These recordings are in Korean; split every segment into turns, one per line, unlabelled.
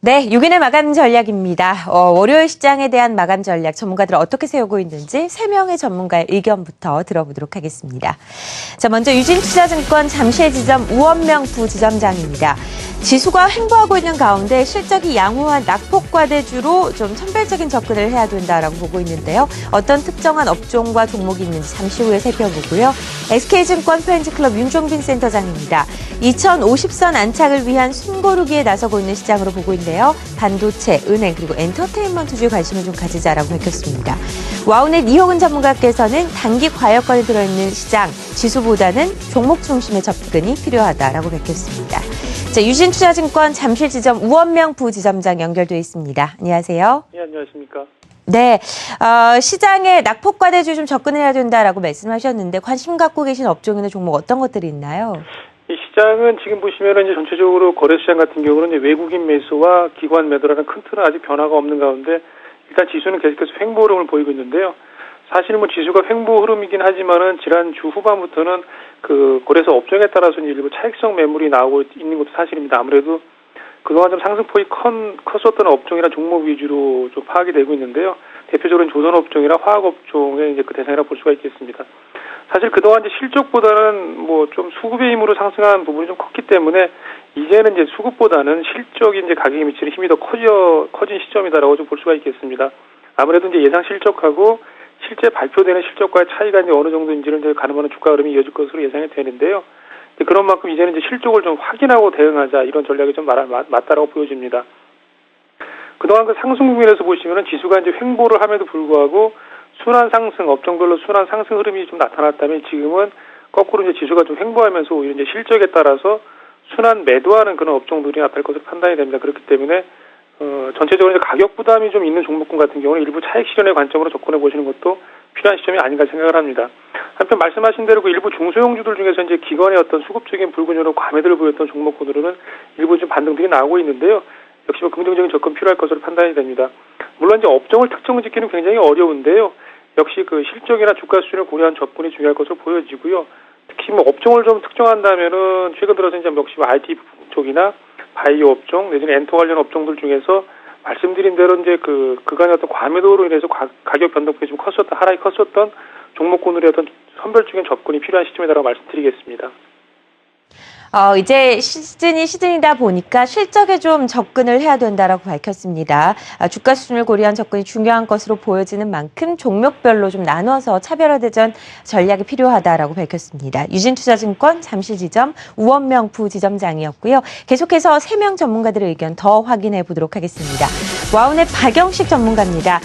네, 6일의 마감 전략입니다. 월요일 시장에 대한 마감 전략 전문가들 어떻게 세우고 있는지 3명의 전문가의 의견부터 들어보도록 하겠습니다. 자, 먼저 유진투자증권 잠실 지점 우원명 부지점장입니다. 지수가 횡보하고 있는 가운데 실적이 양호한 낙폭과대주로 좀 선별적인 접근을 해야 된다라고 보고 있는데요. 어떤 특정한 업종과 종목이 있는지 잠시 후에 살펴보고요. SK증권 프렌즈클럽 윤종빈 센터장입니다. 2050선 안착을 위한 숨고르기에 나서고 있는 시장으로 보고 있는데요. 반도체, 은행, 그리고 엔터테인먼트주에 관심을 좀 가지자라고 밝혔습니다. 와우넷 이호근 전문가께서는 단기 과열권에 들어있는 시장, 지수보다는 종목 중심의 접근이 필요하다라고 밝혔습니다. 자, 유진투자증권 잠실 지점 우원명 부지점장 연결돼 있습니다. 안녕하세요.
네, 안녕하십니까.
네, 시장에 낙폭과대주 좀 접근해야 된다라고 말씀하셨는데 관심 갖고 계신 업종이나 종목 어떤 것들이 있나요?
이 시장은 지금 보시면은 이제 전체적으로 거래시장 같은 경우는 이제 외국인 매수와 기관 매도라는 큰 틀은 아직 변화가 없는 가운데 일단 지수는 계속해서 횡보 흐름을 보이고 있는데요. 사실 뭐 지수가 횡보 흐름이긴 하지만은 지난주 후반부터는 그 거래소 업종에 따라서 일부 차익성 매물이 나오고 있는 것도 사실입니다. 아무래도 그동안 좀 상승폭이 컸었던 업종이나 종목 위주로 좀 파악이 되고 있는데요. 대표적으로는 조선업종이나 화학업종의 이제 그 대상이라 볼 수가 있겠습니다. 사실 그동안 이제 실적보다는 뭐 좀 수급의 힘으로 상승한 부분이 좀 컸기 때문에 이제는 이제 수급보다는 실적이 이제 가격에 미치는 힘이 더 커진 시점이다라고 좀 볼 수가 있겠습니다. 아무래도 이제 예상 실적하고 실제 발표되는 실적과의 차이가 이제 어느 정도인지를 이제 가늠하는 주가 흐름이 이어질 것으로 예상이 되는데요. 그런 만큼 이제는 이제 실적을 좀 확인하고 대응하자 이런 전략이 좀 맞다라고 보여집니다. 그동안 그 상승 국면에서 보시면은 지수가 이제 횡보를 함에도 불구하고 순환 상승, 업종별로 순환 상승 흐름이 좀 나타났다면 지금은 거꾸로 이제 지수가 좀 횡보하면서 오히려 이제 실적에 따라서 순환 매도하는 그런 업종들이 나타날 것으로 판단이 됩니다. 그렇기 때문에 전체적으로 이제 가격 부담이 좀 있는 종목군 같은 경우는 일부 차익 실현의 관점으로 접근해 보시는 것도 필요한 시점이 아닌가 생각을 합니다. 한편 말씀하신 대로 그 일부 중소형주들 중에서 이제 기관의 어떤 수급적인 불균형으로 과매도를 보였던 종목군으로는 일부 좀 반등들이 나오고 있는데요. 역시 뭐 긍정적인 접근 필요할 것으로 판단이 됩니다. 물론 이제 업종을 특정 짓기는 굉장히 어려운데요. 역시 그 실적이나 주가 수준을 고려한 접근이 중요할 것으로 보여지고요. 특히 뭐 업종을 좀 특정한다면은 최근 들어서 이제 역시 IT 쪽이나 바이오 업종 내지는 엔터 관련 업종들 중에서 말씀드린 대로 이제 그간의 어떤 과매도로 인해서 가격 변동폭이 좀 하락이 컸었던 종목군들의 어떤 선별적인 접근이 필요한 시점이라고 말씀드리겠습니다.
이제 시즌이다 보니까 실적에 좀 접근을 해야 된다라고 밝혔습니다. 주가 수준을 고려한 접근이 중요한 것으로 보여지는 만큼 종목별로 좀 나눠서 차별화되전 전략이 필요하다라고 밝혔습니다. 유진투자증권 잠실 지점 우원명 부지점장이었고요. 계속해서 3명 전문가들의 의견 더 확인해 보도록 하겠습니다. 와우넷 박영식 전문가입니다.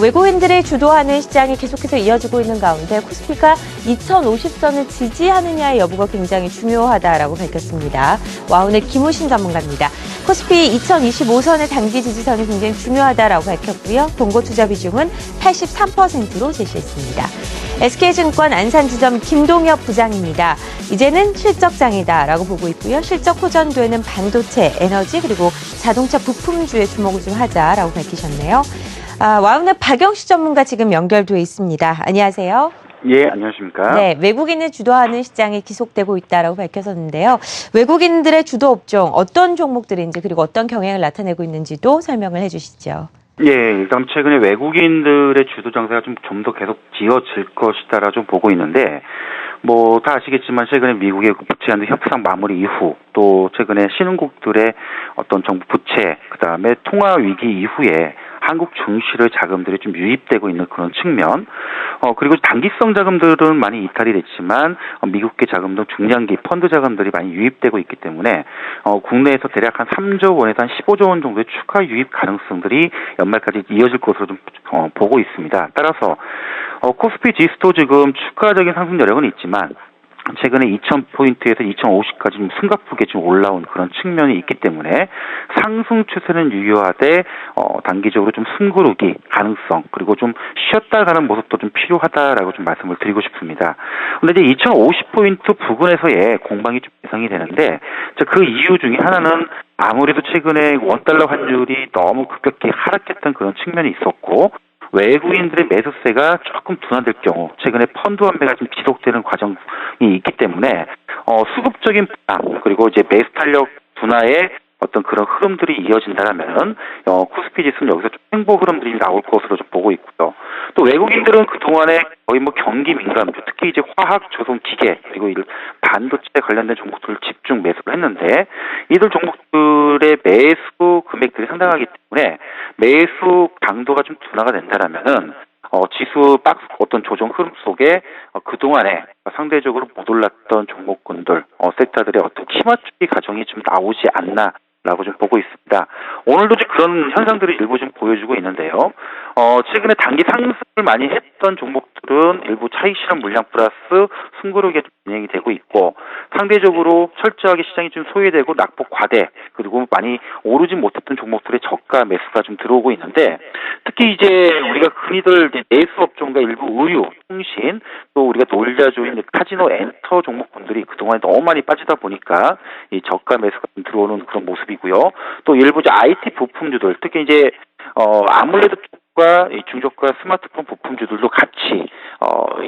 외국인들이 주도하는 시장이 계속해서 이어지고 있는 가운데 코스피가 2050선을 지지하느냐의 여부가 굉장히 중요하다라고 밝혔습니다. 와우넷 김우신 전문가입니다. 코스피 2025선의 단기 지지선이 굉장히 중요하다라고 밝혔고요. 동고 투자 비중은 83%로 제시했습니다. SK증권 안산지점 김동엽 부장입니다. 이제는 실적장이다라고 보고 있고요. 실적 호전되는 반도체, 에너지 그리고 자동차 부품주에 주목을 좀 하자라고 밝히셨네요. 와우넷 박영식 전문가 지금 연결돼 있습니다. 안녕하세요.
예, 안녕하십니까.
네, 외국인을 주도하는 시장이 지속되고 있다라고 밝혔었는데요. 외국인들의 주도 업종 어떤 종목들인지 그리고 어떤 경향을 나타내고 있는지도 설명을 해주시죠.
예, 일단 최근에 외국인들의 주도 장세가 좀 더 계속 지어질 것이다라 좀 보고 있는데, 뭐 다 아시겠지만 최근에 미국의 부채한도 협상 마무리 이후 또 최근에 신흥국들의 어떤 정부 부채 그다음에 통화 위기 이후에 한국 증시의 자금들이 좀 유입되고 있는 그런 측면, 그리고 단기성 자금들은 많이 이탈이 됐지만 미국계 자금 등 중장기 펀드 자금들이 많이 유입되고 있기 때문에 국내에서 대략 한 3조 원에서 한 15조 원 정도의 추가 유입 가능성들이 연말까지 이어질 것으로 좀 보고 있습니다. 따라서 코스피 지수도 지금 추가적인 상승 여력은 있지만 최근에 2,000포인트에서 2,050까지 좀 승가폭에 좀 올라온 그런 측면이 있기 때문에 상승 추세는 유효하되 단기적으로 좀 숨고르기 가능성 그리고 좀 쉬었다 가는 모습도 좀 필요하다라고 좀 말씀을 드리고 싶습니다. 근데 이제 2,050포인트 부근에서의 공방이 좀 예상이 되는데 그 이유 중에 하나는 아무래도 최근에 원달러 환율이 너무 급격히 하락했던 그런 측면이 있었고 외국인들의 매수세가 조금 둔화될 경우 최근에 펀드 환매가 좀 지속되는 과정이 있기 때문에 수급적인 부담 그리고 이제 매수 탄력 둔화의 어떤 그런 흐름들이 이어진다면 코스피 지수는 여기서 좀 횡보 흐름들이 나올 것으로 좀 보고 있고요. 또 외국인들은 그동안에 거의 뭐 경기 민감주, 특히 이제 화학, 조선, 기계 그리고 반도체 관련된 종목들을 집중 매수를 했는데 이들 종목들의 매수 금액들이 상당하기 때문에 매수 강도가 좀 둔화가 된다라면은 지수 박스 어떤 조정 흐름 속에 그동안에 상대적으로 못 올랐던 종목군들, 섹터들의 어떤 키맞추기 과정이 좀 나오지 않나라고 좀 보고 있습니다. 오늘도 좀 그런 현상들이 일부 좀 보여주고 있는데요. 최근에 단기 상승을 많이 했던 종목들은 일부 차익 실현 물량 플러스 숨고르게 진행이 되고 있고 상대적으로 철저하게 시장이 좀 소외되고 낙폭 과대 그리고 많이 오르지 못했던 종목들의 저가 매수가 좀 들어오고 있는데 특히 이제 우리가 흔히들 내수 업종과 일부 의류, 통신 또 우리가 놀자조인 카지노 엔터 종목군들이 그동안에 너무 많이 빠지다 보니까 이 저가 매수가 좀 들어오는 그런 모습이고요. 또 일부 이제 IT 부품주들 특히 이제 아무래도 과 중저가 스마트폰 부품주들도 같이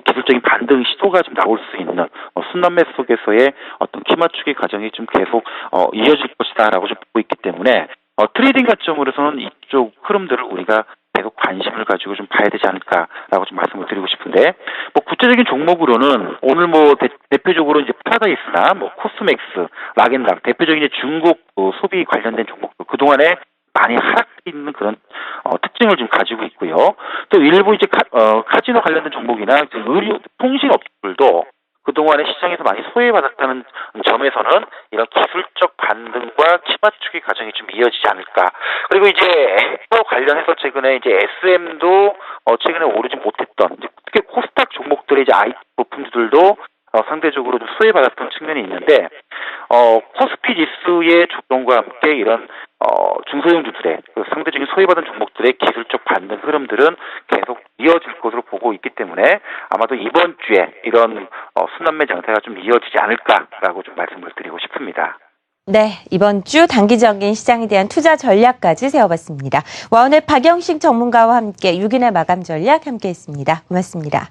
기술적인 반등 시도가 좀 나올 수 있는 순환 매수 속에서의 어떤 키 맞추기 과정이 좀 계속 이어질 것이다라고 좀 보고 있기 때문에 트레이딩 관점으로서는 이쪽 흐름들을 우리가 계속 관심을 가지고 좀 봐야 되지 않을까라고 좀 말씀을 드리고 싶은데 뭐 구체적인 종목으로는 오늘 뭐 대표적으로 이제 파라다이스나 뭐 코스맥스, 락앤락 대표적인 이제 중국 소비 관련된 종목들 그동안에 많이 하락해 있는 그런 특징을 좀 가지고 있고요. 또 일부 이제 카지노 관련된 종목이나 의류 통신 업종들도 그동안에 시장에서 많이 소외받았다는 점에서는 이런 기술적 반등과 키 맞추기 과정이 좀 이어지지 않을까. 그리고 이제 엔터 관련해서 최근에 이제 SM도 최근에 오르지 못했던 특히 코스닥 종목들의 이제 IT 부품들도 상대적으로 좀 소외받았던 측면이 있는데 코스피 지수의 조정과 함께 이런 중소형주들의 상대적인 소외받은 종목들의 기술적 반등 흐름들은 계속 이어질 것으로 보고 있기 때문에 아마도 이번 주에 이런 순환매 장세가 좀 이어지지 않을까라고 좀 말씀을 드리고 싶습니다.
네, 이번 주 단기적인 시장에 대한 투자 전략까지 세워봤습니다. 와운의 박영식 전문가와 함께 6일의 마감 전략 함께했습니다. 고맙습니다.